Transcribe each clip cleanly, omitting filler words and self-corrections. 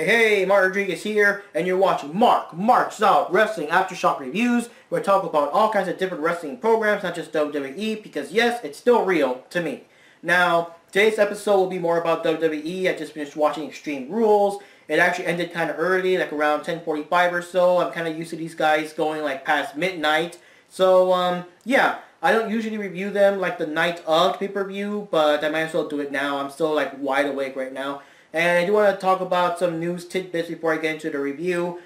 Hey, Mark Rodriguez here, and you're watching Mark's Out Wrestling Aftershock Reviews, where I talk about all kinds of different wrestling programs, not just WWE, because yes, it's still real to me. Now, today's episode will be more about WWE. I just finished watching Extreme Rules. It actually ended kind of early, like around 10:45 or so. I'm kind of used to these guys going like past midnight. So, yeah. I don't usually review them like the night of pay-per-view, but I might as well do it now. I'm still like wide awake right now. And I do want to talk about some news tidbits before I get into the review.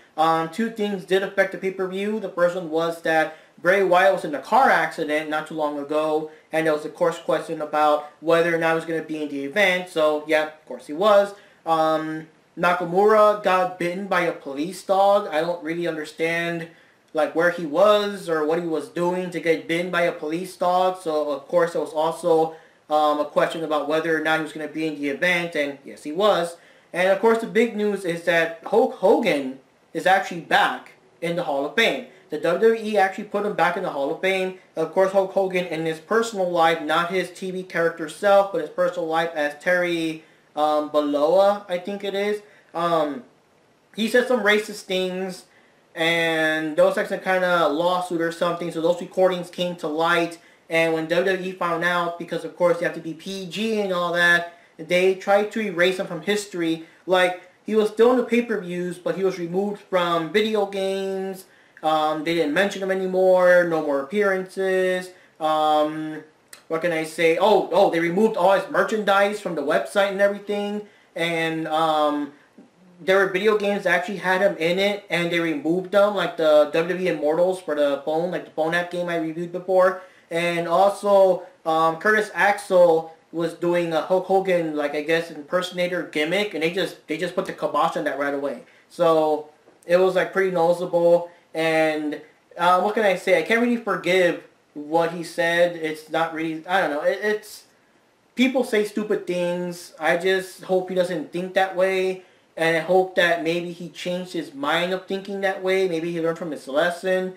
Two things did affect the pay-per-view. The first one was that Bray Wyatt was in a car accident not too long ago, and there was of course question about whether or not he was going to be in the event. So yeah, of course he was. Nakamura got bitten by a police dog. I don't really understand like where he was or what he was doing to get bitten by a police dog. So of course there was also a question about whether or not he was going to be in the event, and yes he was. And of course the big news is that Hulk Hogan is actually back in the Hall of Fame. The WWE actually put him back in the Hall of Fame. Of course Hulk Hogan in his personal life, not his TV character self, but his personal life as Terry Bollea, I think it is. He said some racist things, and those like some kind of lawsuit or something, so those recordings came to light. And when WWE found out, because of course you have to be PG and all that, they tried to erase him from history. Like, he was still in the pay-per-views, but he was removed from video games. They didn't mention him anymore. No more appearances. What can I say? Oh, they removed all his merchandise from the website and everything. And there were video games that actually had him in it, and they removed them, like the WWE Immortals for the phone, like the phone app game I reviewed before. And also, Curtis Axel was doing a Hulk Hogan, like I guess, impersonator gimmick, and they just put the kibosh on that right away. So it was like pretty noticeable. And what can I say? I can't really forgive what he said. It's not really, I don't know. It's people say stupid things. I just hope he doesn't think that way. And I hope that maybe he changed his mind of thinking that way. Maybe he learned from his lesson.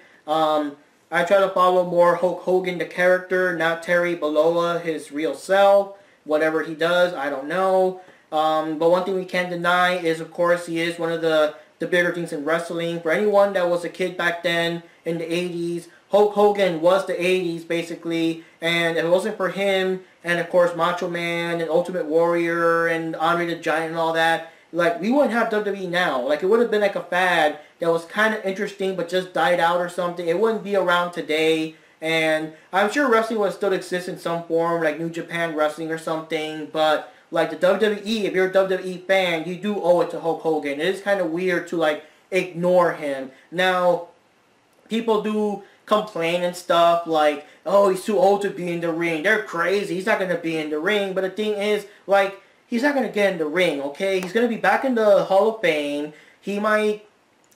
I try to follow more Hulk Hogan, the character, not Terry Bollea, his real self. Whatever he does, I don't know. But one thing we can't deny is, of course, he is one of the bigger things in wrestling. For anyone that was a kid back then in the 80s, Hulk Hogan was the 80s, basically. And if it wasn't for him, and of course Macho Man and Ultimate Warrior and Andre the Giant and all that, like, we wouldn't have WWE now. Like, it would have been like a fad that was kind of interesting but just died out or something. It wouldn't be around today. And I'm sure wrestling would still exist in some form, like New Japan Wrestling or something. But, like, the WWE, if you're a WWE fan, you do owe it to Hulk Hogan. It is kind of weird to, like, ignore him. Now, people do complain and stuff like, oh, he's too old to be in the ring. They're crazy. He's not going to be in the ring. But the thing is, like, he's not going to get in the ring, okay? He's going to be back in the Hall of Fame. He might,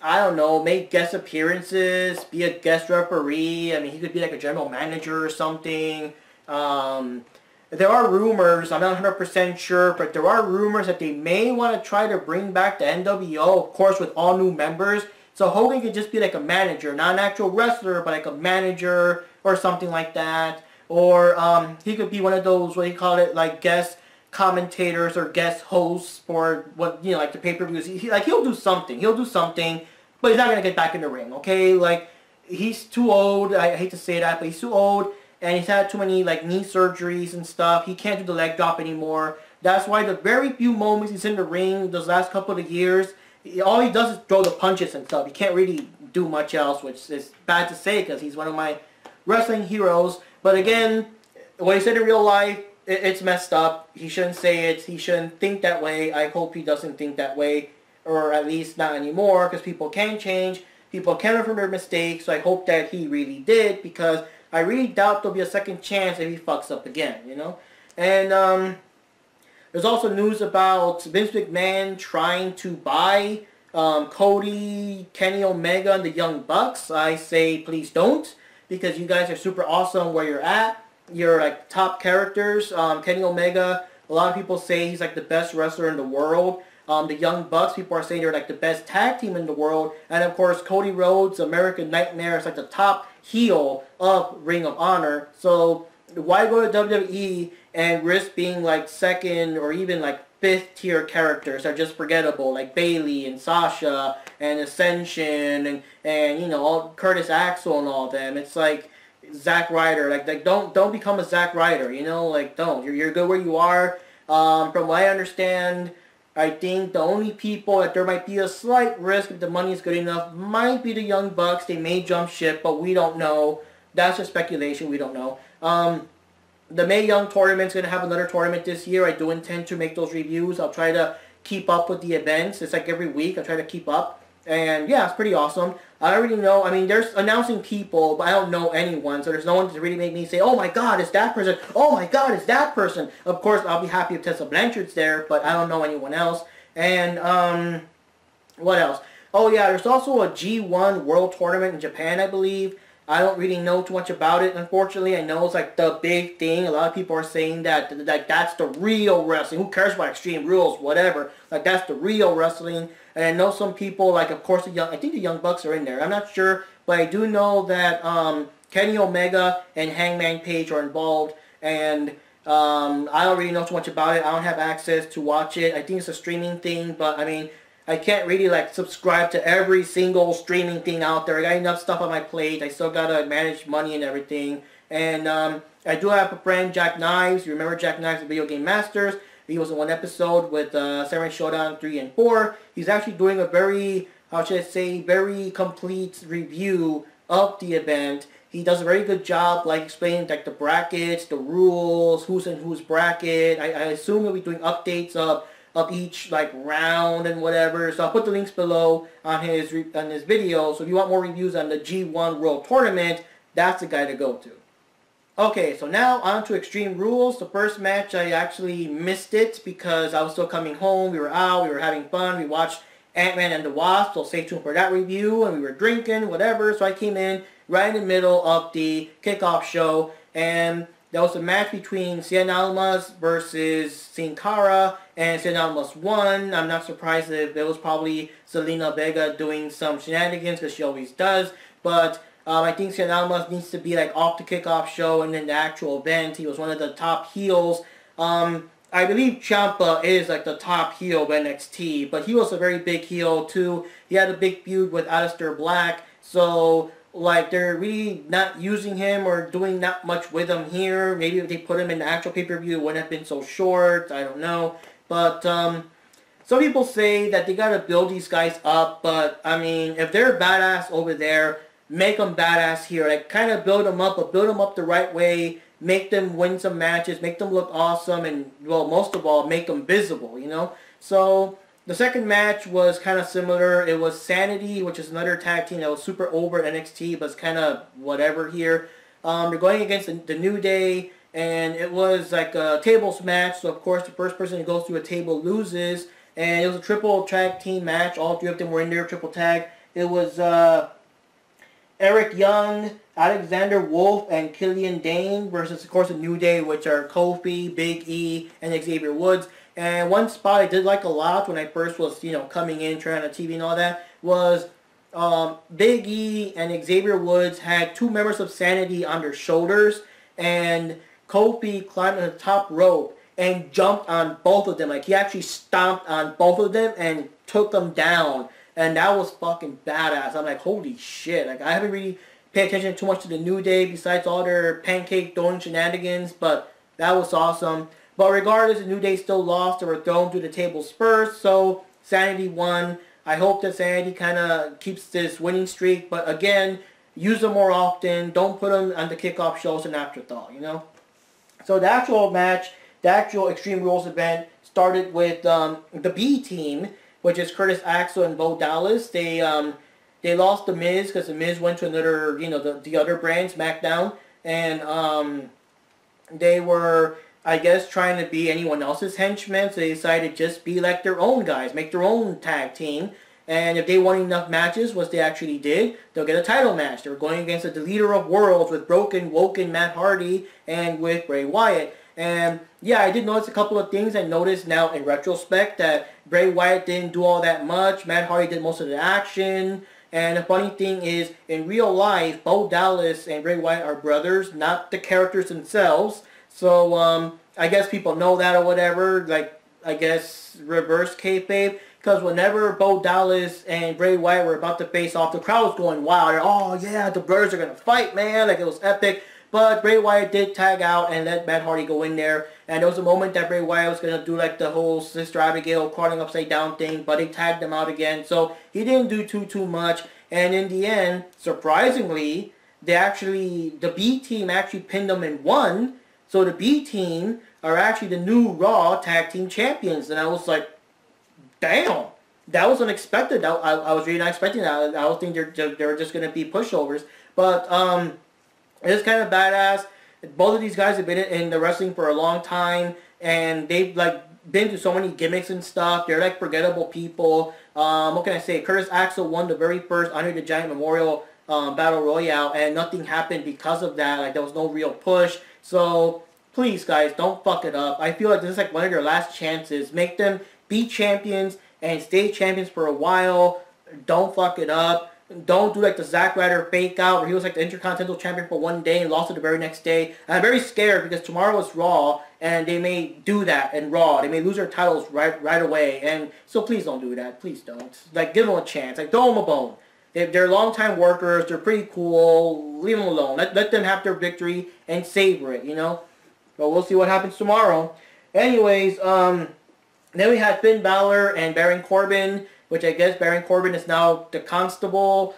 I don't know, make guest appearances, be a guest referee. I mean, he could be like a general manager or something. There are rumors, I'm not 100% sure, but there are rumors that they may want to try to bring back the NWO, of course, with all new members. So Hogan could just be like a manager, not an actual wrestler, but like a manager or something like that. Or he could be one of those, what do you call it, like guest commentators or guest hosts for what, you know, like the pay-per-views. He'll do something, but he's not gonna get back in the ring, okay? Like, he's too old. I hate to say that, but he's too old, and he's had too many like knee surgeries and stuff. He can't do the leg drop anymore. That's why the very few moments he's in the ring those last couple of years, all he does is throw the punches and stuff. He can't really do much else, which is bad to say because he's one of my wrestling heroes. But again, what he said in real life, it's messed up. He shouldn't say it. He shouldn't think that way. I hope he doesn't think that way, or at least not anymore, because people can change. People can learn from their mistakes, so I hope that he really did, because I really doubt there'll be a second chance if he fucks up again, you know? And there's also news about Vince McMahon trying to buy Cody, Kenny Omega, and the Young Bucks. I say please don't, because you guys are super awesome where you're at. You're like top characters. Kenny Omega, a lot of people say he's like the best wrestler in the world. The Young Bucks, people are saying they're like the best tag team in the world. And of course, Cody Rhodes, American Nightmare, is like the top heel of Ring of Honor. So why go to WWE and risk being like second or even like fifth tier characters are just forgettable, like Bailey and Sasha and Ascension and you know, all Curtis Axel and all them. It's like Zack Ryder, like don't become a Zack Ryder, you know, like don't. You're good where you are. From what I understand, I think the only people that there might be a slight risk if the money is good enough might be the Young Bucks. They may jump ship, but we don't know. That's just speculation. We don't know. The Mae Young tournament's going to have another tournament this year. I do intend to make those reviews. I'll try to keep up with the events. It's like every week. I'll try to keep up. And yeah, it's pretty awesome. I already know. I mean, there's announcing people, but I don't know anyone. So there's no one to really make me say, oh my god, it's that person. Oh my god, it's that person. Of course, I'll be happy if Tessa Blanchard's there, but I don't know anyone else. And, what else? Oh yeah, there's also a G1 World Tournament in Japan, I believe. I don't really know too much about it, unfortunately. I know it's like the big thing. A lot of people are saying that that's the real wrestling. Who cares about Extreme Rules, whatever. Like, that's the real wrestling. And I know some people, like, of course, I think the Young Bucks are in there. I'm not sure, but I do know that Kenny Omega and Hangman Page are involved. And I don't really know too much about it. I don't have access to watch it. I think it's a streaming thing, but, I mean, I can't really, like, subscribe to every single streaming thing out there. I got enough stuff on my plate. I still gotta manage money and everything. And I do have a friend, Jack Knives. You remember Jack Knives, the Video Game Masters? He was in one episode with Samurai Showdown 3 and 4. He's actually doing a very, how should I say, very complete review of the event. He does a very good job, like, explaining, like, the brackets, the rules, who's in whose bracket. I assume he'll be doing updates of each like round and whatever. So I'll put the links below on his video. So if you want more reviews on the G1 World Tournament, that's the guy to go to. Okay, so now on to Extreme Rules. The first match, I actually missed it because I was still coming home. We were out, we were having fun. We watched Ant-Man and the Wasp, so stay tuned for that review. And we were drinking, whatever. So I came in right in the middle of the kickoff show. And there was a match between Cien Almas versus Sin Cara, and Cien Almas won. I'm not surprised if it was probably Selena Vega doing some shenanigans, because she always does. But I think Cien Almas needs to be like off the kickoff show and then the actual event. He was one of the top heels. I believe Ciampa is like the top heel of NXT, but he was a very big heel too. He had a big feud with Aleister Black, so like, they're really not using him or doing not much with him here. Maybe if they put him in the actual pay-per-view, it wouldn't have been so short. I don't know. But some people say that they got to build these guys up. But, I mean, if they're badass over there, make them badass here. Like, kind of build them up, but build them up the right way. Make them win some matches. Make them look awesome. And, well, most of all, make them visible, you know? So the second match was kind of similar. It was Sanity, which is another tag team that was super over at NXT, but it's kind of whatever here. They're going against the New Day, and it was like a tables match. So, of course, the first person who goes through a table loses. And it was a triple tag team match. All three of them were in there, triple tag. It was Eric Young, Alexander Wolf, and Killian Dane versus, of course, the New Day, which are Kofi, Big E, and Xavier Woods. And one spot I did like a lot when I first was, you know, coming in, trying on TV and all that, was Big E and Xavier Woods had two members of Sanity on their shoulders, and Kofi climbed on the top rope and jumped on both of them. Like, he actually stomped on both of them and took them down. And that was fucking badass. I'm like, holy shit. Like, I haven't really paid attention too much to the New Day besides all their pancake throwing shenanigans, but that was awesome. But regardless, the New Day still lost. They were thrown through the tables first, so Sanity won. I hope that Sanity kind of keeps this winning streak. But again, use them more often. Don't put them on the kickoff shows an afterthought, you know? So the actual match, the actual Extreme Rules event, started with the B team, which is Curtis Axel and Bo Dallas. They lost The Miz because The Miz went to another, you know, the other brand, SmackDown. And they were, I guess, trying to be anyone else's henchmen, so they decided to just be like their own guys, make their own tag team. And if they won enough matches, which they actually did, they'll get a title match. They were going against the Deleter of Worlds with Broken, Woken, Matt Hardy, and with Bray Wyatt. And yeah, I did notice a couple of things. I noticed now in retrospect that Bray Wyatt didn't do all that much. Matt Hardy did most of the action. And the funny thing is, in real life, Bo Dallas and Bray Wyatt are brothers, not the characters themselves. So, I guess people know that or whatever. Like, I guess, reverse kayfabe. Because whenever Bo Dallas and Bray Wyatt were about to face off, the crowd was going wild. And, oh, yeah, the brothers are going to fight, man. Like, it was epic. But Bray Wyatt did tag out and let Matt Hardy go in there. And there was a moment that Bray Wyatt was going to do, like, the whole Sister Abigail crawling upside down thing. But they tagged him out again. So he didn't do too much. And in the end, surprisingly, the B team actually pinned them and won. So the B team are actually the new Raw Tag Team Champions. And I was like, damn, that was unexpected. I was really not expecting that. I was thinking they're just going to be pushovers. But it's kind of badass. Both of these guys have been in the wrestling for a long time. And they've like been through so many gimmicks and stuff. They're like forgettable people. What can I say? Curtis Axel won the very first Andre the Giant Memorial Battle Royale. And nothing happened because of that. Like there was no real push. So please guys, don't fuck it up. I feel like this is like one of their last chances. Make them be champions and stay champions for a while. Don't fuck it up. Don't do like the Zack Ryder fake out where he was like the Intercontinental Champion for one day and lost it the very next day. And I'm very scared because tomorrow is Raw and they may do that in Raw. They may lose their titles right away. And so please don't do that. Please don't. Like give them a chance. Like throw them a bone. They're longtime workers. They're pretty cool. Leave them alone. Let them have their victory and savor it, you know. But we'll see what happens tomorrow. Anyways, then we had Finn Balor and Baron Corbin, which I guess Baron Corbin is now the Constable.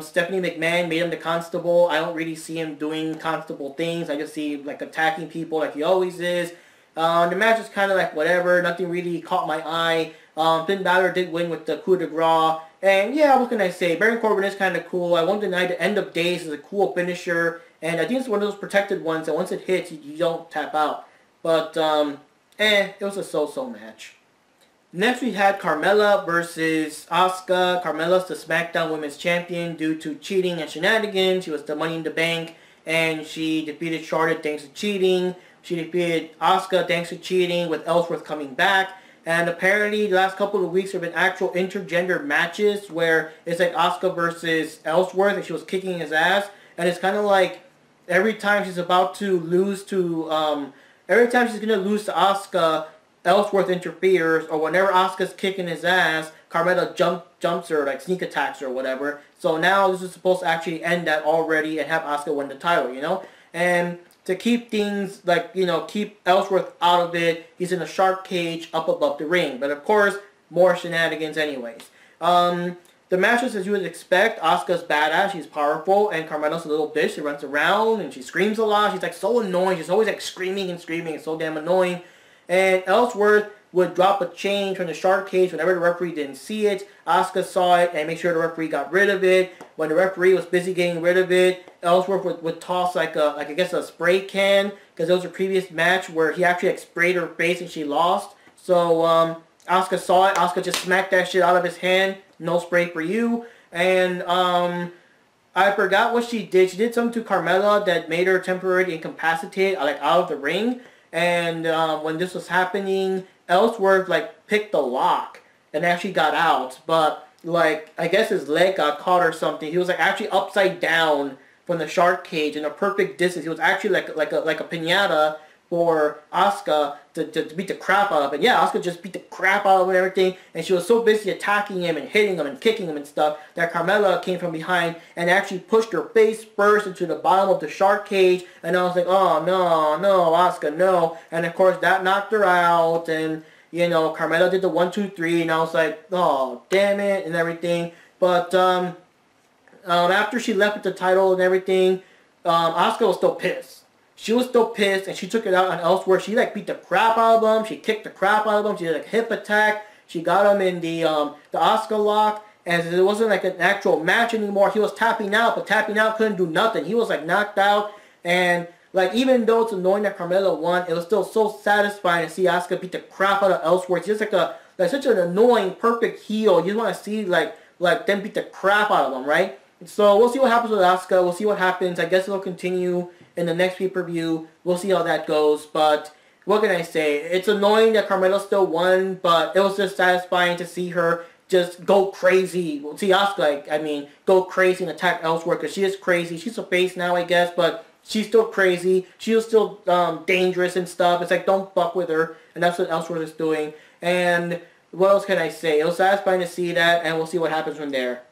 Stephanie McMahon made him the Constable. I don't really see him doing Constable things. I just see him like attacking people like he always is. The match is kind of like whatever. Nothing really caught my eye. Finn Balor did win with the coup de grace. And yeah, what can I say? Baron Corbin is kind of cool. I won't deny the End of Days is a cool finisher. And I think it's one of those protected ones that once it hits, you don't tap out. But, it was a so-so match. Next we had Carmella versus Asuka. Carmella's the SmackDown Women's Champion due to cheating and shenanigans. She was the Money in the Bank. And she defeated Charlotte thanks to cheating. She defeated Asuka thanks to cheating with Ellsworth coming back. And apparently the last couple of weeks there have been actual intergender matches where it's like Asuka versus Ellsworth and she was kicking his ass. And it's kind of like every time she's about to lose to, every time she's going to lose to Asuka, Ellsworth interferes, or whenever Asuka's kicking his ass, Carmella jumps her, like sneak attacks her or whatever. So now this is supposed to actually end that already and have Asuka win the title, you know? And to keep things, like, you know, keep Ellsworth out of it, he's in a shark cage up above the ring. But of course, more shenanigans anyways. The matches, as you would expect, Asuka's badass, she's powerful, and Carmella's a little bitch. She runs around and she screams a lot. She's like so annoying. She's always like screaming and screaming. It's so damn annoying. And Ellsworth would drop a chain from the shark cage whenever the referee didn't see it. Asuka saw it and make sure the referee got rid of it. When the referee was busy getting rid of it, Ellsworth would toss like I guess a spray can, because there was a previous match where he actually like sprayed her face and she lost. So Asuka saw it. Asuka just smacked that shit out of his hand. No spray for you. And I forgot what she did. She did something to Carmella that made her temporarily incapacitated, like out of the ring. And when this was happening, Ellsworth like picked the lock and actually got out. But like I guess his leg got caught or something. He was like actually upside down from the shark cage in a perfect distance. He was actually like a piñata for Asuka to beat the crap out of him. Yeah, Asuka just beat the crap out of him and everything, and she was so busy attacking him and hitting him and kicking him and stuff that Carmella came from behind and actually pushed her face first into the bottom of the shark cage, and I was like, oh no, Asuka, no. And of course that knocked her out, and you know, Carmella did the 1, 2, 3, and I was like, oh damn it and everything. But after she left with the title and everything, Asuka was still pissed. She was still pissed, and she took it out on Ellsworth. She like beat the crap out of him. She kicked the crap out of him. She did like hip attack. She got him in the Asuka lock, and it wasn't like an actual match anymore. He was tapping out, but tapping out couldn't do nothing. He was like knocked out, and like even though it's annoying that Carmella won, it was still so satisfying to see Asuka beat the crap out of Ellsworth. She's just like such an annoying, perfect heel. You just want to see like them beat the crap out of him, right? So we'll see what happens with Asuka. We'll see what happens. I guess it'll continue in the next pay-per-view. We'll see how that goes. But what can I say? It's annoying that Carmella still won, but it was just satisfying to see her just go crazy. We'll see Asuka, I mean, go crazy and attack Ellsworth, because she is crazy. She's a face now, I guess, but she's still crazy. She was still dangerous and stuff. It's like, don't fuck with her. And that's what Ellsworth is doing. And what else can I say? It was satisfying to see that, and we'll see what happens from there.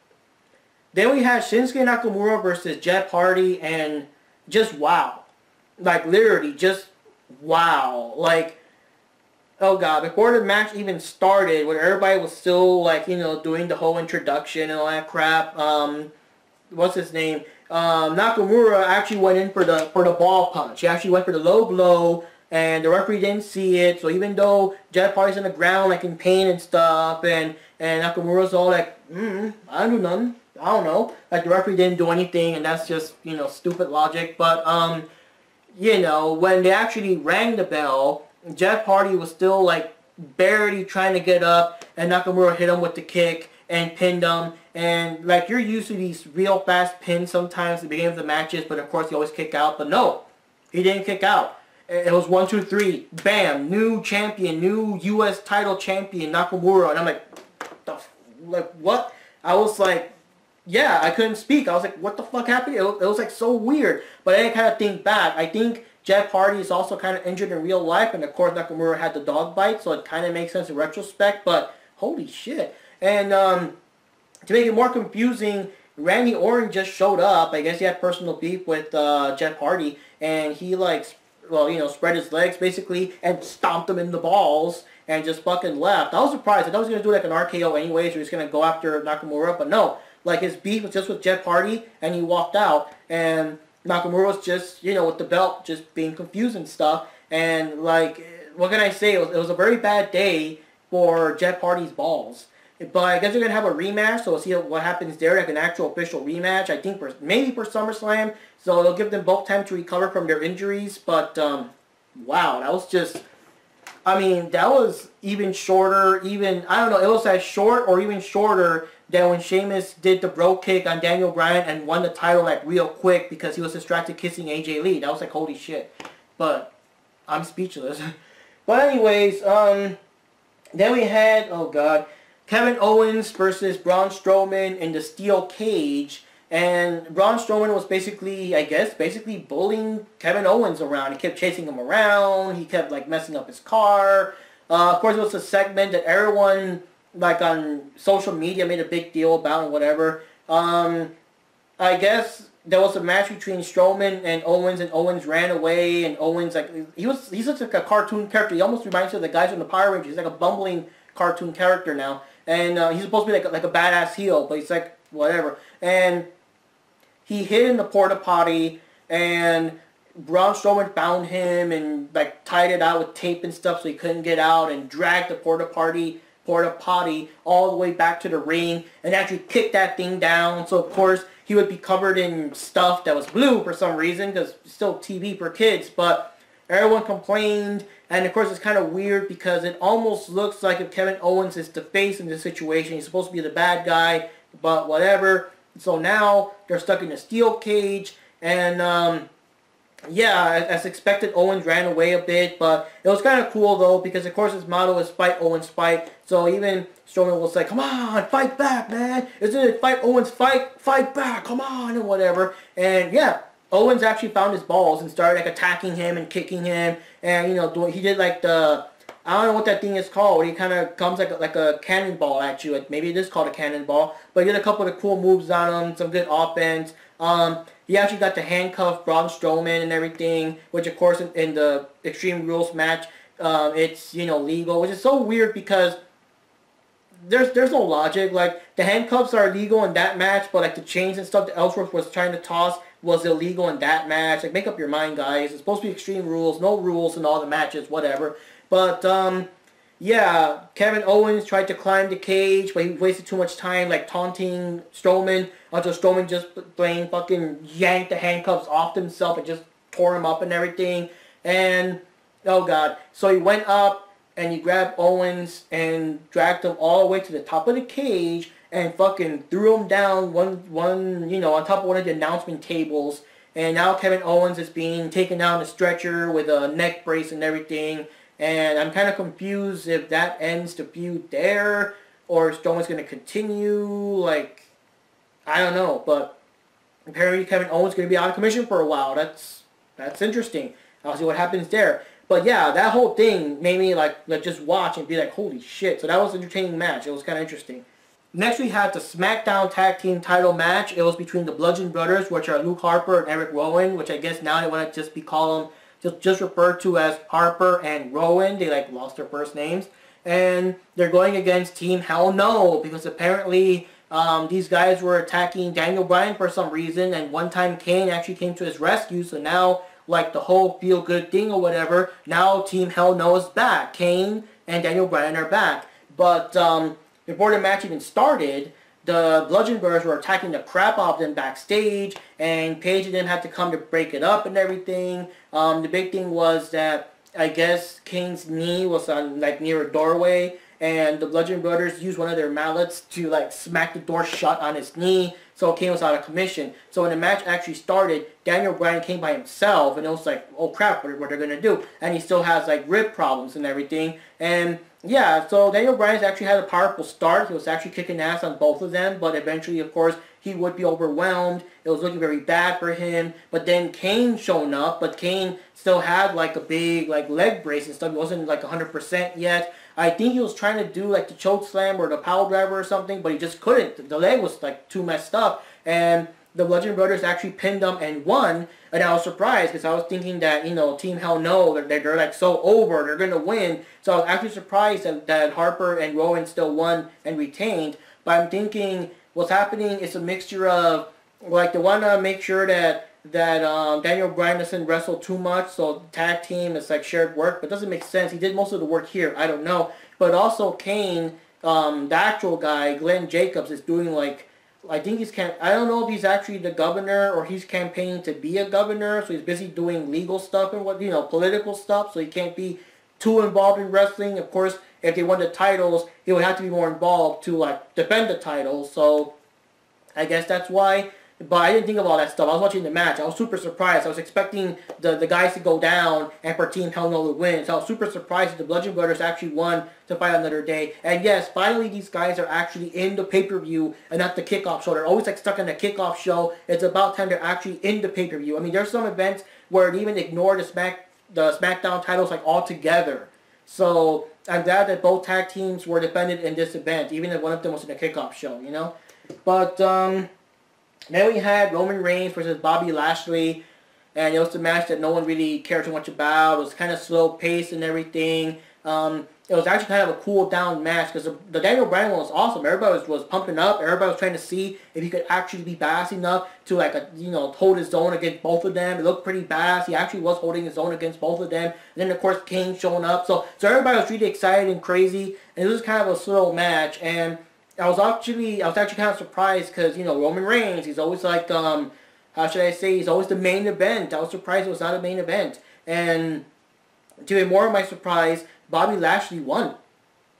Then we had Shinsuke Nakamura versus Jeff Hardy, and just wow. Like, literally, just wow. Like, oh god, before the match even started, when everybody was still, like, you know, doing the whole introduction and all that crap, what's his name? Nakamura actually went in for the ball punch. He actually went for the low blow, and the referee didn't see it. So even though Jeff Hardy's on the ground, like, in pain and stuff, and Nakamura's all like, I don't do nothing. I don't know. Like, the referee didn't do anything, and that's just, you know, stupid logic. But, you know, when they actually rang the bell, Jeff Hardy was still, like, barely trying to get up, and Nakamura hit him with the kick and pinned him. And, like, you're used to these real fast pins sometimes at the beginning of the matches, but of course you always kick out. But no, he didn't kick out. It was 1, 2, 3, bam, new champion, new U.S. title champion, Nakamura. And I'm like, what? I was like, yeah, I couldn't speak. I was like, what the fuck happened? It was like so weird. But then I kind of think back. I think Jeff Hardy is also kind of injured in real life, and of course Nakamura had the dog bite, so it kind of makes sense in retrospect. But holy shit! And to make it more confusing, Randy Orton just showed up. I guess he had personal beef with Jeff Hardy, and he, like, well, you know, spread his legs basically and stomped him in the balls and just fucking left. I was surprised. I thought he was gonna do like an RKO anyways, or he's gonna go after Nakamura, but no. Like, his beef was just with Jeff Hardy, and he walked out, and Nakamura was just, you know, with the belt, just being confused and stuff. And, like, what can I say? It was a very bad day for Jeff Hardy's balls. But I guess they're going to have a rematch, so we'll see what happens there, like an actual official rematch, I think maybe for SummerSlam. So it'll give them both time to recover from their injuries. But, wow, that was just, I mean, that was even shorter, I don't know, it was as short or even shorter than when Sheamus did the bro kick on Daniel Bryan and won the title, like, real quick because he was distracted kissing AJ Lee. That was like, holy shit. But I'm speechless. But anyways, then we had, oh god, Kevin Owens versus Braun Strowman in the steel cage. And Braun Strowman was basically, I guess, bullying Kevin Owens around. He kept chasing him around. He kept, like, messing up his car. Of course, it was a segment that everyone, like, on social media made a big deal about and whatever. I guess there was a match between Strowman and Owens ran away, and Owens, like, he's such like a cartoon character. He almost reminds me of the guys from the Power Rangers. He's like a bumbling cartoon character now. And he's supposed to be like a badass heel, but he's like, whatever. And he hid in the porta potty, and Braun Strowman found him and, like, tied it out with tape and stuff so he couldn't get out, and dragged the porta potty all the way back to the ring and actually kicked that thing down. So of course he would be covered in stuff that was blue for some reason, because it's still TV for kids. But everyone complained, and of course it's kind of weird because it almost looks like if Kevin Owens is the face in this situation, he's supposed to be the bad guy, but whatever. So now they're stuck in a steel cage, and yeah, as expected, Owens ran away a bit, but it was kind of cool, though, because, of course, his motto is fight, Owens, fight. So even Strowman was like, come on, fight back, man. Isn't it fight, Owens, fight back, come on, and whatever. And, yeah, Owens actually found his balls and started, like, attacking him and kicking him. And, you know, he did, like, I don't know what that thing is called, where he kind of comes like a cannonball at you. Like, maybe it is called a cannonball. But he did a couple of cool moves on him, some good offense. He actually got to handcuff Braun Strowman and everything, which, of course, in the Extreme Rules match, it's, you know, legal, which is so weird because there's no logic. Like, the handcuffs are legal in that match, but, like, the chains and stuff that Ellsworth was trying to toss was illegal in that match. Like, make up your mind, guys. It's supposed to be Extreme Rules, no rules in all the matches, whatever. But, yeah, Kevin Owens tried to climb the cage, but he wasted too much time, like, taunting Strowman, until Strowman just plain fucking yanked the handcuffs off himself and just tore him up and everything. And, oh god. So he went up, and he grabbed Owens and dragged him all the way to the top of the cage and fucking threw him down one you know, on top of one of the announcement tables. And now Kevin Owens is being taken down the stretcher with a neck brace and everything. And I'm kind of confused if that ends the feud there, or if Strowman's going to continue. Like, I don't know. But apparently Kevin Owens is going to be out of commission for a while. That's that's interesting. I'll see what happens there. But yeah, that whole thing made me like just watch and be like, holy shit. So that was an entertaining match. It was kind of interesting. Next we had the SmackDown Tag Team title match. It was between the Bludgeon Brothers, which are Luke Harper and Eric Rowan, which I guess now they want to just be called them, just referred to as Harper and Rowan. They like lost their first names. And they're going against Team Hell No, because apparently these guys were attacking Daniel Bryan for some reason, and one time Kane actually came to his rescue, so now, like the whole feel-good thing or whatever, now Team Hell No is back. Kane and Daniel Bryan are back. But before the match even started, the Bludgeon Brothers were attacking the crap out of them backstage, and Paige and them had to come to break it up and everything. The big thing was that I guess Kane's knee was on like near a doorway, and the Bludgeon Brothers used one of their mallets to like smack the door shut on his knee, so Kane was out of commission. So when the match actually started, Daniel Bryan came by himself, and it was like, oh crap, what they're gonna do? And he still has like rib problems and everything. And yeah, so Daniel Bryan's actually had a powerful start. He was actually kicking ass on both of them, but eventually, of course, he would be overwhelmed. It was looking very bad for him. But then Kane showed up, but Kane still had like a big like leg brace and stuff. He wasn't like 100% yet. I think he was trying to do like the choke slam or the power driver or something, but he just couldn't. The leg was like too messed up, and the Bludgeon Brothers actually pinned them and won. And I was surprised because I was thinking that, you know, Team Hell No, they're like so over, they're gonna win. So I was actually surprised that Harper and Rowan still won and retained. But I'm thinking what's happening is a mixture of like they want to make sure that Daniel Bryan doesn't wrestle too much, so tag team is like shared work, but it doesn't make sense. He did most of the work here. I don't know. But also Kane, the actual guy, Glenn Jacobs, is doing like, I think I don't know if he's actually the governor or he's campaigning to be a governor, so he's busy doing legal stuff and what, you know, political stuff, so he can't be too involved in wrestling. Of course, if they won the titles, he would have to be more involved to like defend the titles, so I guess that's why. But I didn't think of all that stuff. I was watching the match. I was super surprised. I was expecting the guys to go down and for Team Hell No to win. So I was super surprised that the Bludgeon Brothers actually won to fight another day. And yes, finally these guys are actually in the pay-per-view and not the kickoff show. They're always like stuck in the kickoff show. It's about time they're actually in the pay-per-view. I mean, there's some events where they even ignore the SmackDown titles like altogether. So I'm glad that both tag teams were defended in this event, even if one of them was in the kickoff show, you know? But then we had Roman Reigns versus Bobby Lashley, and it was a match that no one really cared too much about. It was kind of slow paced and everything. It was actually kind of a cool down match because the Daniel Bryan one was awesome. Everybody was pumping up. Everybody was trying to see if he could actually be badass enough to like hold his own against both of them. It looked pretty badass. He actually was holding his own against both of them. And then of course Kane showing up. So everybody was really excited and crazy. And it was kind of a slow match. And I was actually kind of surprised because, you know, Roman Reigns, he's always like, how should I say, he's always the main event. I was surprised it was not a main event. And to be more of my surprise, Bobby Lashley won.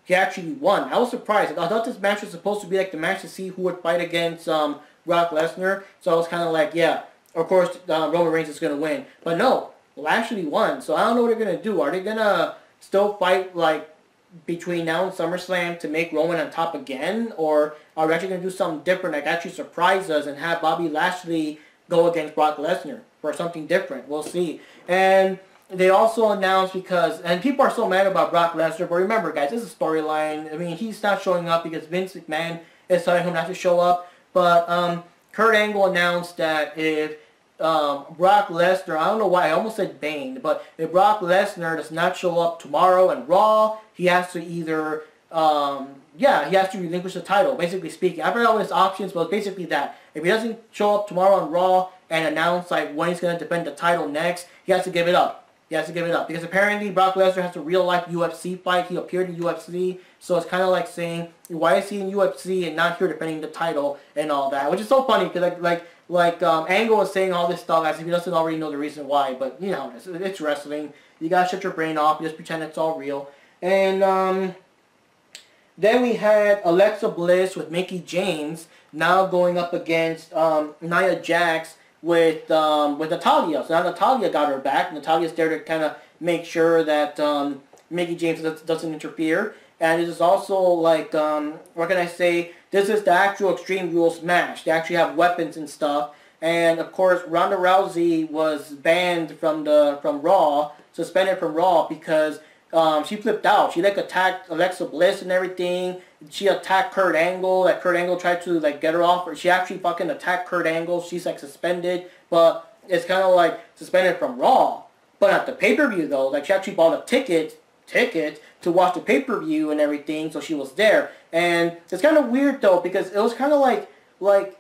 He actually won. I was surprised. I thought this match was supposed to be like the match to see who would fight against Brock Lesnar. So I was kind of like, yeah, of course Roman Reigns is going to win. But no, Lashley won. So I don't know what they're going to do. Are they going to still fight like between now and SummerSlam to make Roman on top again? Or are we actually going to do something different, like actually surprise us and have Bobby Lashley go against Brock Lesnar for something different? We'll see. And they also announced and people are so mad about Brock Lesnar, but remember guys, this is a storyline. I mean, he's not showing up because Vince McMahon is telling him not to show up. But Kurt Angle announced that if Brock Lesnar, I don't know why, I almost said Bane, but if Brock Lesnar does not show up tomorrow on Raw, he has to either, he has to relinquish the title, basically speaking. I forgot what his options, but basically that. If he doesn't show up tomorrow on Raw and announce like when he's going to defend the title next, he has to give it up. He has to give it up. Because apparently Brock Lesnar has a real-life UFC fight. He appeared in UFC. So it's kind of like saying, why is he in UFC and not here defending the title and all that? Which is so funny because Angle is saying all this stuff as if he doesn't already know the reason why. But, you know, it's wrestling. You got to shut your brain off. You just pretend it's all real. And then we had Alexa Bliss with Mickie James now going up against Nia Jax with Natalya. So now Natalya got her back. Natalya's there to kind of make sure that Mickie James doesn't interfere. And it is also like, what can I say? This is the actual Extreme Rules match. They actually have weapons and stuff. And of course, Ronda Rousey was banned from Raw, suspended from Raw because she flipped out. She like attacked Alexa Bliss and everything. She attacked Kurt Angle. Like Kurt Angle tried to like get her off. Or she actually fucking attacked Kurt Angle. She's like suspended, but it's kind of like suspended from Raw. But at the pay-per-view though, like she actually bought a ticket to watch the pay-per-view and everything, so she was there. And it's kind of weird though because it was kind of like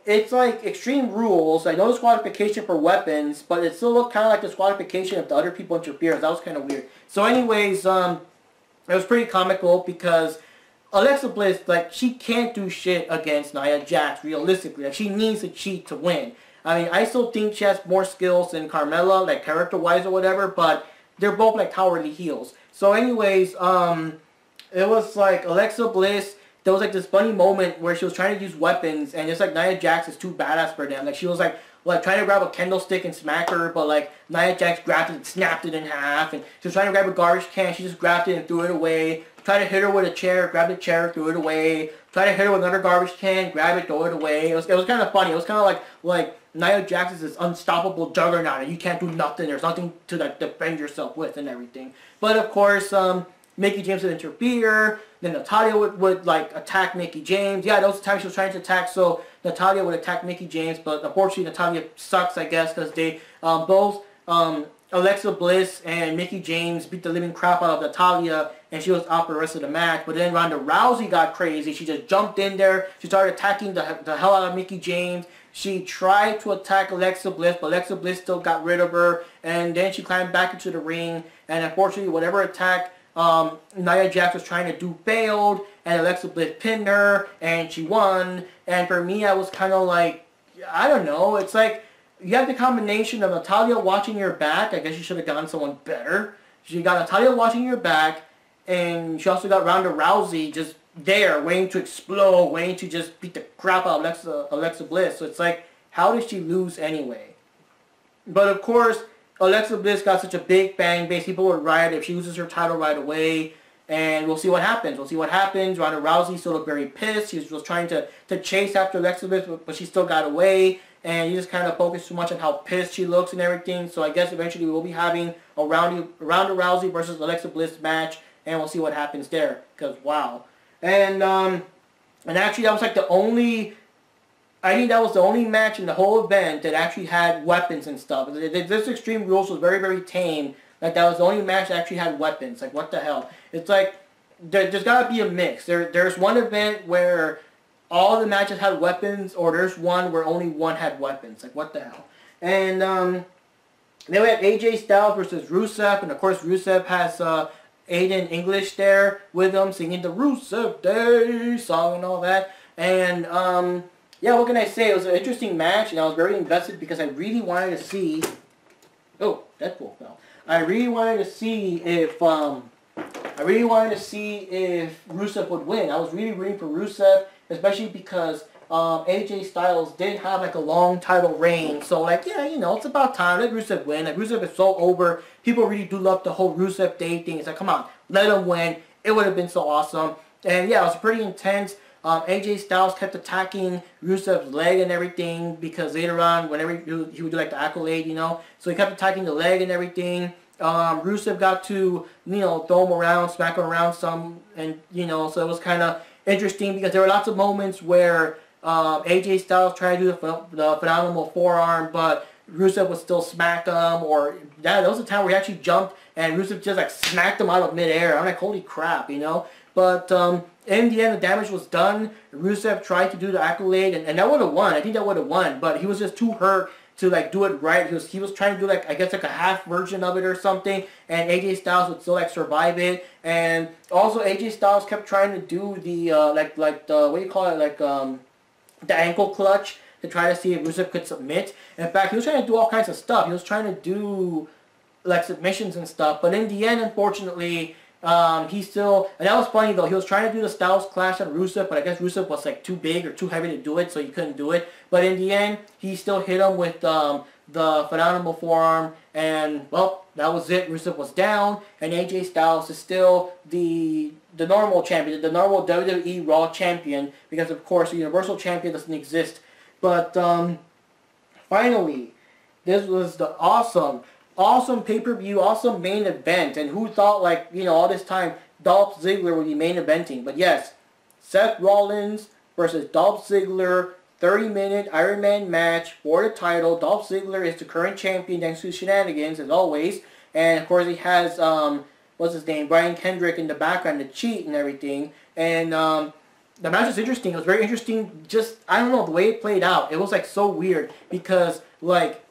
it's like Extreme Rules. Like no disqualification for weapons, but it still looked kind of like disqualification if the other people interfere. That was kind of weird. So anyways, it was pretty comical because Alexa Bliss, like, she can't do shit against Nia Jax realistically. Like, she needs to cheat to win. I mean, I still think she has more skills than Carmella, like character-wise or whatever, but they're both like cowardly heels. So anyways, it was like Alexa Bliss. There was like this funny moment where she was trying to use weapons, and it's like Nia Jax is too badass for them. Like she was like trying to grab a kendo stick and smack her, but like Nia Jax grabbed it and snapped it in half, and she was trying to grab a garbage can, she just grabbed it and threw it away. Tried to hit her with a chair, grabbed the chair, threw it away. Tried to hit her with another garbage can, grab it, throw it away. It was kind of funny. It was kind of like Nia Jax is this unstoppable juggernaut, and you can't do nothing. There's nothing to like defend yourself with and everything. But of course, Mickie James would interfere. Then Natalya would like attack Mickie James. Yeah, those times she was trying to attack, so Natalya would attack Mickie James, but unfortunately Natalya sucks, I guess, because they both Alexa Bliss and Mickie James beat the living crap out of Natalya, and she was out for the rest of the match. But then Ronda Rousey got crazy. She just jumped in there. She started attacking the hell out of Mickie James. She tried to attack Alexa Bliss, but Alexa Bliss still got rid of her. And then she climbed back into the ring, and unfortunately, whatever attack Nia Jax was trying to do failed, and Alexa Bliss pinned her, and she won. And for me, I was kind of like, I don't know. It's like you have the combination of Natalya watching your back. I guess you should have gotten someone better. She got Natalya watching your back, and she also got Ronda Rousey just there, waiting to explode, waiting to just beat the crap out of Alexa Bliss. So it's like, how did she lose anyway? But of course, Alexa Bliss got such a big fan base. People would riot if she loses her title right away. And we'll see what happens. We'll see what happens. Ronda Rousey still looked very pissed. She was trying to chase after Alexa Bliss, but she still got away. And you just kind of focus too much on how pissed she looks and everything. So I guess eventually we will be having a Ronda Rousey versus Alexa Bliss match. And we'll see what happens there. Because, wow. And actually that was like the only... I think that was the only match in the whole event that actually had weapons and stuff. This Extreme Rules was very, very tame. Like, that was the only match that actually had weapons. Like, what the hell? It's like, there's got to be a mix. There's one event where all the matches had weapons, or there's one where only one had weapons. Like, what the hell? And then we have AJ Styles versus Rusev. And, of course, Rusev has Aiden English there with him singing the Rusev Day song and all that. And, yeah, what can I say? It was an interesting match, and I was very invested because I really wanted to see... Oh, Deadpool fell. I really wanted to see if Rusev would win. I was really rooting for Rusev, especially because AJ Styles did have like a long title reign. So like, yeah, you know, it's about time. Let Rusev win. Like, Rusev is so over. People really do love the whole Rusev Day thing. It's like, come on, let him win. It would have been so awesome. And yeah, it was pretty intense. AJ Styles kept attacking Rusev's leg and everything because later on, whenever he would do like the accolade, you know, so he kept attacking the leg and everything. Rusev got to, you know, throw him around, smack him around some, and, you know, so it was kind of interesting because there were lots of moments where AJ Styles tried to do the phenomenal forearm, but Rusev would still smack him, or that was a time where he actually jumped and Rusev just like smacked him out of midair. I'm like, holy crap, you know. But in the end, the damage was done. Rusev tried to do the accolade, and that would have won. I think that would have won, but he was just too hurt to like do it right. He was trying to do like, I guess, like a half version of it or something, and AJ Styles would still like survive it. And also AJ Styles kept trying to do the like the, what do you call it, like the ankle clutch to try to see if Rusev could submit. In fact, he was trying to do all kinds of stuff. He was trying to do like submissions and stuff, but in the end, unfortunately, he still, and that was funny though, he was trying to do the Styles Clash on Rusev, but I guess Rusev was like too big or too heavy to do it, so he couldn't do it. But in the end, he still hit him with the phenomenal forearm, and well, that was it. Rusev was down, and AJ Styles is still the normal champion, the normal WWE Raw champion, because of course the Universal Champion doesn't exist. But finally, this was the awesome pay-per-view, awesome main event. And who thought, like, you know, all this time Dolph Ziggler would be main eventing? But yes, Seth Rollins versus Dolph Ziggler, 30-minute Iron Man match for the title. Dolph Ziggler is the current champion thanks to shenanigans, as always. And, of course, he has, what's his name, Brian Kendrick in the background to cheat and everything. And the match was interesting. It was very interesting. Just, I don't know, the way it played out. It was, like, so weird because, like,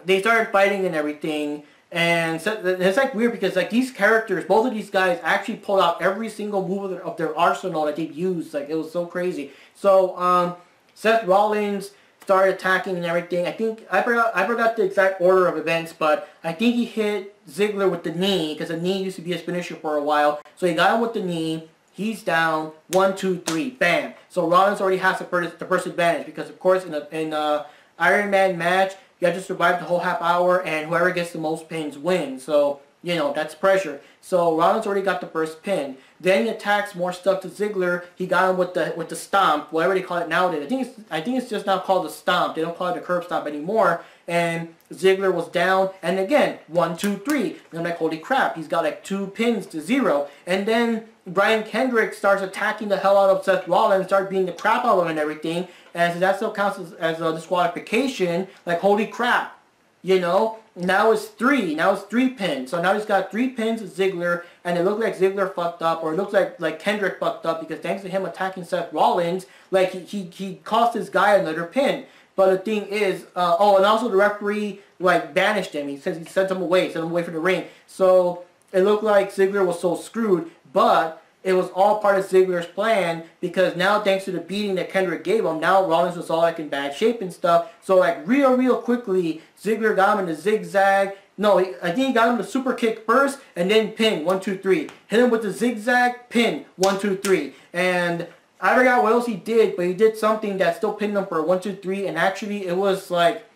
they started fighting and everything. And so it's like weird because like these characters, both of these guys actually pulled out every single move of their arsenal that they've used. Like it was so crazy. So Seth Rollins started attacking and everything. I think I forgot the exact order of events, but I think he hit Ziggler with the knee because the knee used to be his finisher for a while. So he got him with the knee. He's down. 1, 2, 3, bam. So Rollins already has the first advantage because of course in a Iron Man match, you have to survive the whole half hour, and whoever gets the most pins wins. So, you know, that's pressure. So Rollins already got the first pin. Then he attacks more stuff to Ziggler. He got him with the stomp, whatever they call it nowadays. I think it's just now called the stomp. They don't call it the curb stomp anymore. And Ziggler was down. And again, 1, 2, 3. And I'm like, holy crap, he's got like 2 pins to 0. And then Brian Kendrick starts attacking the hell out of Seth Rollins, starts beating the crap out of him and everything. And so that still counts as a disqualification. Like, holy crap. You know? Now it's 3. Now it's 3 pins. So now he's got 3 pins with Ziggler. And it looks like Ziggler fucked up. Or it looks like Kendrick fucked up. Because thanks to him attacking Seth Rollins, like, he cost this guy another pin. But the thing is, oh, and also the referee, like, banished him. He sent him away from the ring. So it looked like Ziggler was so screwed. But it was all part of Ziggler's plan because now, thanks to the beating that Kendrick gave him, now Rollins was all like in bad shape and stuff. So like real quickly, Ziggler got him in the zigzag. No, I think he got him the super kick first and then pin 1, 2, 3. Hit him with the zigzag, pin 1, 2, 3. And I forgot what else he did, but he did something that still pinned him for 1, 2, 3. And actually, it was like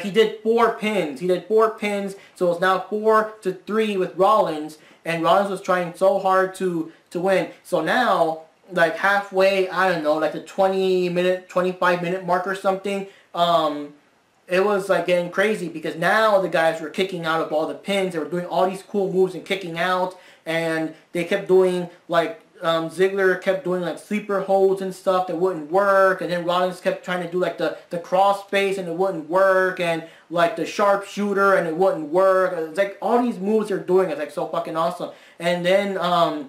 he did 4 pins. He did 4 pins, so it's now 4 to 3 with Rollins. And Rollins was trying so hard to win. So now, like halfway, I don't know, like the 25-minute mark or something, it was like getting crazy because now the guys were kicking out of all the pins. They were doing all these cool moves and kicking out. And they kept doing like, Ziggler kept doing like sleeper holds and stuff that wouldn't work, and then Rollins kept trying to do like the cross face and it wouldn't work, and like the sharpshooter and it wouldn't work. It's like all these moves they're doing is like so fucking awesome. And then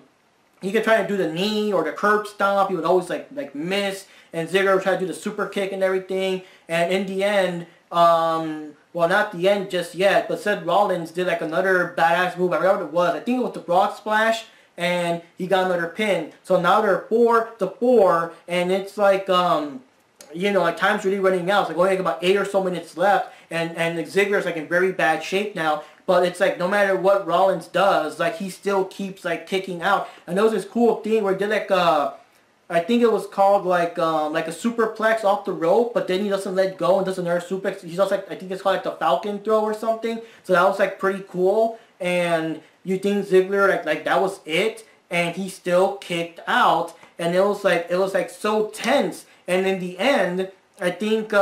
he could try to do the knee or the curb stomp. He would always like miss, and Ziggler would try to do the super kick and everything. And in the end, well, not the end just yet, but Seth Rollins did like another badass move. I forgot what it was. I think it was the Brock Splash. And he got another pin. So now they're 4 to 4, and it's like, you know, like time's really running out. It's like only like about 8 or so minutes left, and Ziggler's like in very bad shape now. But it's like no matter what Rollins does, like he still keeps like kicking out. And there was this cool thing where he did like I think it was called like a superplex off the rope, but then he doesn't let go and does another suplex. He's also like, I think it's called like the Falcon throw or something. So that was like pretty cool. And you think Ziggler like that was it, and he still kicked out, and it was like so tense. And in the end, I think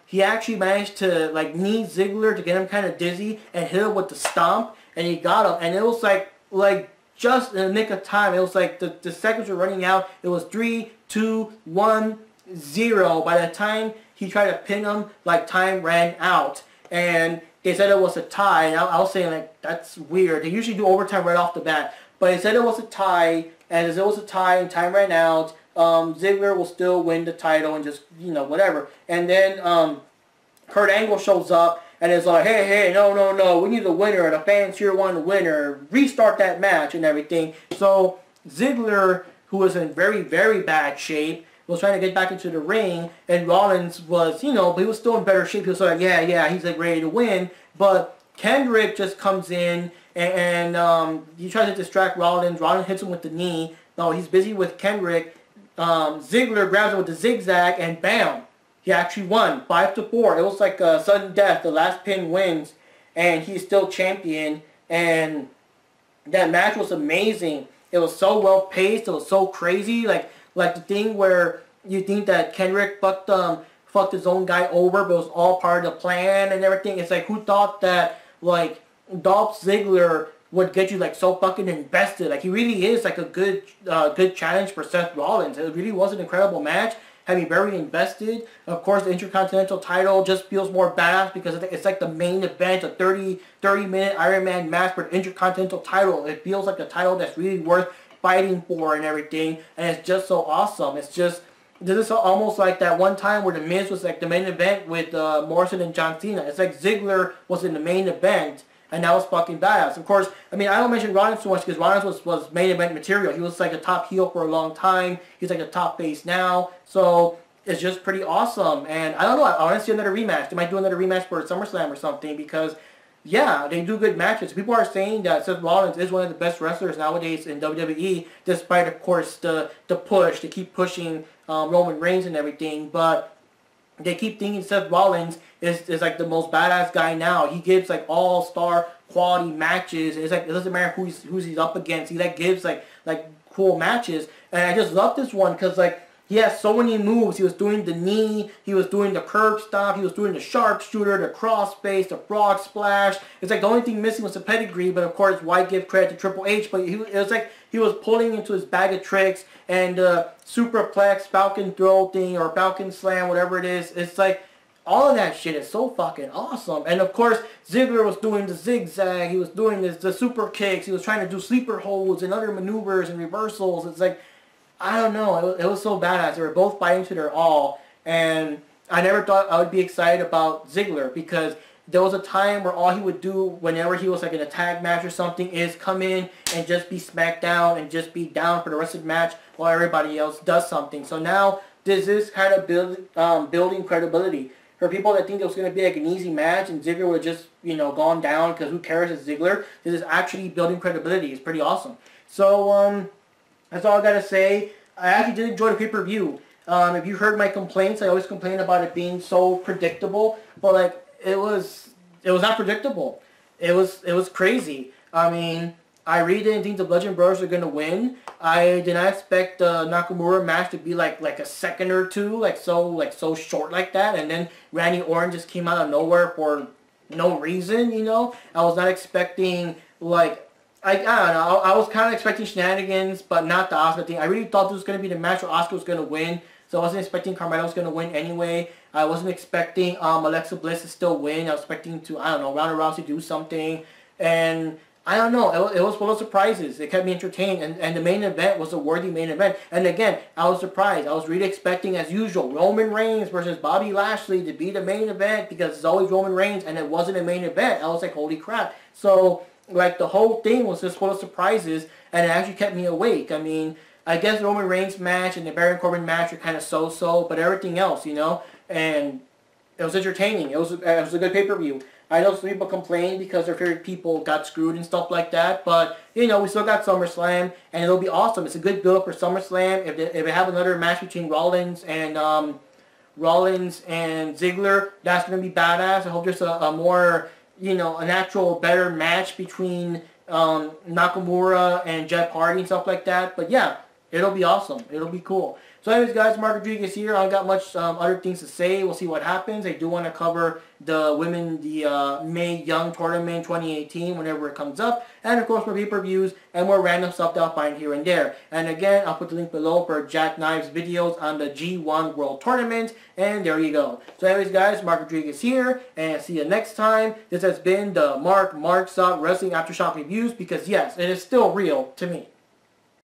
he actually managed to like knee Ziggler to get him kind of dizzy and hit him with the stomp, and he got him. And it was like just in the nick of time. It was like the seconds were running out. It was 3, 2, 1, 0. By the time he tried to pin him, like time ran out, and they said it was a tie, and I was saying, like, that's weird. They usually do overtime right off the bat. But they said it was a tie, and as it was a tie and time ran out, Ziggler will still win the title and just, you know, whatever. And then Kurt Angle shows up, and it's like, hey, no, we need a winner. The fans here want a winner. Restart that match and everything. So Ziggler, who was in very, very bad shape, was trying to get back into the ring, and Rollins was, you know, but he was still in better shape. He was like, yeah, he's like ready to win. But Kendrick just comes in and he tries to distract Rollins. Rollins hits him with the knee. No, he's busy with Kendrick. Ziggler grabs him with the zigzag, and bam, he actually won 5 to 4. It was like a sudden death. The last pin wins, and he's still champion. And that match was amazing. It was so well paced. It was so crazy. Like the thing where you think that Kendrick fucked fucked his own guy over, but it was all part of the plan and everything. It's like, who thought that, like, Dolph Ziggler would get you, like, so fucking invested? Like, he really is, like, a good challenge for Seth Rollins. It really was an incredible match. Had me very invested. Of course, the Intercontinental title just feels more badass because it's like the main event, a 30-minute Iron Man match for the Intercontinental title. It feels like a title that's really worth fighting for and everything, and it's just so awesome. It's just, this is almost like that one time where The Miz was like the main event with Morrison and John Cena. It's like Ziggler was in the main event, and that was fucking badass. Of course, I mean, I don't mention Rollins too much because Rollins was main event material. He was like a top heel for a long time. He's like a top face now. So it's just pretty awesome. And I don't know, I want to see another rematch. They might do another rematch for SummerSlam or something because, yeah, they do good matches. People are saying that Seth Rollins is one of the best wrestlers nowadays in WWE, despite, of course, the push. They keep pushing Roman Reigns and everything. But they keep thinking Seth Rollins is like the most badass guy now. He gives like all-star quality matches. It's like, it doesn't matter who's he's up against. He like gives like cool matches. And I just love this one because like he has so many moves. He was doing the knee, he was doing the curb stomp, he was doing the sharpshooter, the crossface, the frog splash. It's like the only thing missing was the pedigree, but of course why give credit to Triple H? But it was like he was pulling into his bag of tricks, and superplex, Falcon throw thing, or Falcon slam, whatever it is. It's like all of that shit is so fucking awesome. And of course, Ziggler was doing the zigzag, he was doing the super kicks, he was trying to do sleeper holds and other maneuvers and reversals. It's like, I don't know, it was so badass. They were both fighting to their all, and I never thought I would be excited about Ziggler because there was a time where all he would do whenever he was like in a tag match or something is come in and just be smacked down and just be down for the rest of the match while everybody else does something. So now this is kind of building credibility. For people that think it was going to be like an easy match and Ziggler would have just, you know, gone down because who cares, it's Ziggler. This is actually building credibility. It's pretty awesome. So, that's all I gotta say. I actually did enjoy the pay-per-view. If you heard my complaints, I always complain about it being so predictable, but like it was not predictable. It was crazy. I mean, I really didn't think the Bludgeon Brothers were gonna win. I did not expect the Nakamura match to be like a second or two, like so short like that, and then Randy Orton just came out of nowhere for no reason. You know, I was not expecting like. I don't know, I was kind of expecting shenanigans, but not the Asuka thing. I really thought this was going to be the match where Asuka was going to win, so I wasn't expecting Carmella was going to win anyway. I wasn't expecting Alexa Bliss to still win. I was expecting to, I don't know, Ronda Rousey do something, and I don't know, it was full of surprises. It kept me entertained, and the main event was a worthy main event. And again, I was surprised. I was really expecting, as usual, Roman Reigns versus Bobby Lashley to be the main event because it's always Roman Reigns, and it wasn't a main event. I was like, holy crap. So like the whole thing was just full of surprises, and it actually kept me awake. I mean, I guess the Roman Reigns match and the Baron Corbin match are kind of so-so, but everything else, you know, and it was entertaining. It was a good pay-per-view. I know some people complain because their favorite people got screwed and stuff like that, but you know, we still got SummerSlam, and it'll be awesome. It's a good build for SummerSlam. If they have another match between Rollins and Ziggler, that's gonna be badass. I hope there's a more, you know, an actual better match between Nakamura and Jeff Hardy and stuff like that. But yeah, it'll be awesome. It'll be cool. So anyways, guys, Mark Rodriguez here. I don't got much other things to say. We'll see what happens. I do want to cover the Mae Young Tournament 2018 whenever it comes up. And of course, more pay-per-views and more random stuff that I'll find here and there. And again, I'll put the link below for Jack Knives videos on the G1 World Tournament. And there you go. So anyways, guys, Mark Rodriguez here. And see you next time. This has been the Mark Marks Up Wrestling Aftershock Reviews. Because yes, it is still real to me.